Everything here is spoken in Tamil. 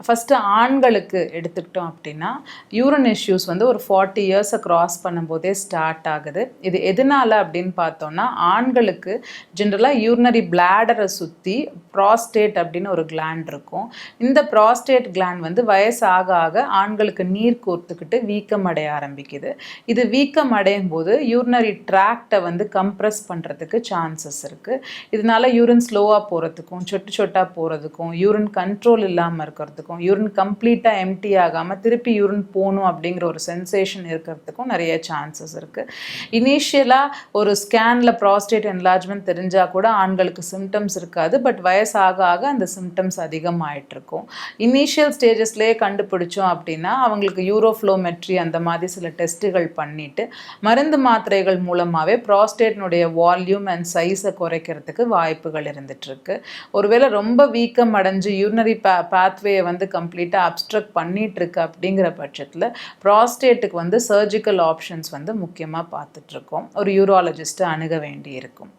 ஃபஸ்ட்டு ஆண்களுக்கு எடுத்துக்கிட்டோம் அப்படின்னா யூரின் இஷ்யூஸ் வந்து ஒரு 40 இயர்ஸை க்ராஸ் பண்ணும்போதே ஸ்டார்ட் ஆகுது. இது எதனால் அப்படின்னு பார்த்தோன்னா, ஆண்களுக்கு ஜென்ரலாக யூரினரி பிளாடரை சுற்றி ப்ராஸ்டேட் அப்படின்னு ஒரு கிளாண்ட் இருக்கும். இந்த ப்ராஸ்டேட் கிளாண்ட் வந்து வயசு ஆக ஆக ஆண்களுக்கு நீர் கோர்த்துக்கிட்டு வீக்கம் அடைய ஆரம்பிக்குது. இது வீக்கம் அடையும் போது யூரினரி ட்ராக்டை வந்து கம்ப்ரெஸ் பண்ணுறதுக்கு சான்சஸ் இருக்குது. இதனால யூரின் ஸ்லோவாக போகிறதுக்கும் சொட்டு சொட்டாக போகிறதுக்கும் யூரின் கண்ட்ரோல் இல்லாமல் இருக்கிறதுக்கும் யூரின் கம்ப்ளீட்டாக எம்டி ஆகாமல் திருப்பி யூரின் போகணும் அப்படிங்கிற ஒரு சென்சேஷன் இருக்கிறதுக்கும் நிறைய சான்சஸ் இருக்குது. இனிஷியலாக ஒரு ஸ்கேனில் ப்ராஸ்டேட் என்லார்ஜ்மெண்ட் தெரிஞ்சால் கூட ஆண்களுக்கு சிம்டம்ஸ் இருக்காது. பட் வயசாக ஆக அந்த சிம்டம்ஸ் அதிகமாகிட்ருக்கும். இனிஷியல் ஸ்டேஜஸ்லேயே கண்டுபிடிச்சோம் அப்படின்னா அவங்களுக்கு யூரோஃப்ளோமெட்ரி அந்த மாதிரி சில டெஸ்ட்டுகள் பண்ணிவிட்டு மருந்து மாத்திரைகள் மூலமாகவே ப்ராஸ்டேட்னுடைய வால்யூம் அண்ட் சைஸை குறைக்கிறதுக்கு வாய்ப்புகள் இருந்துகிட்ருக்கு. ஒருவேளை ரொம்ப வீக்கம் அடைஞ்சு யூரினரி பாத்வேயை வந்து கம்ப்ளீட்டாக அப்ஸ்ட்ரக்ட் பண்ணிகிட்ருக்கு அப்படிங்கிற பட்சத்தில் ப்ராஸ்டேட்டுக்கு வந்து சர்ஜிக்கல் ஆப்ஷன்ஸ் வந்து முக்கியமாக பார்த்துட்ருக்கோம். ஒரு யூராலஜிஸ்ட்டை அணுக வேண்டி இருக்கும்.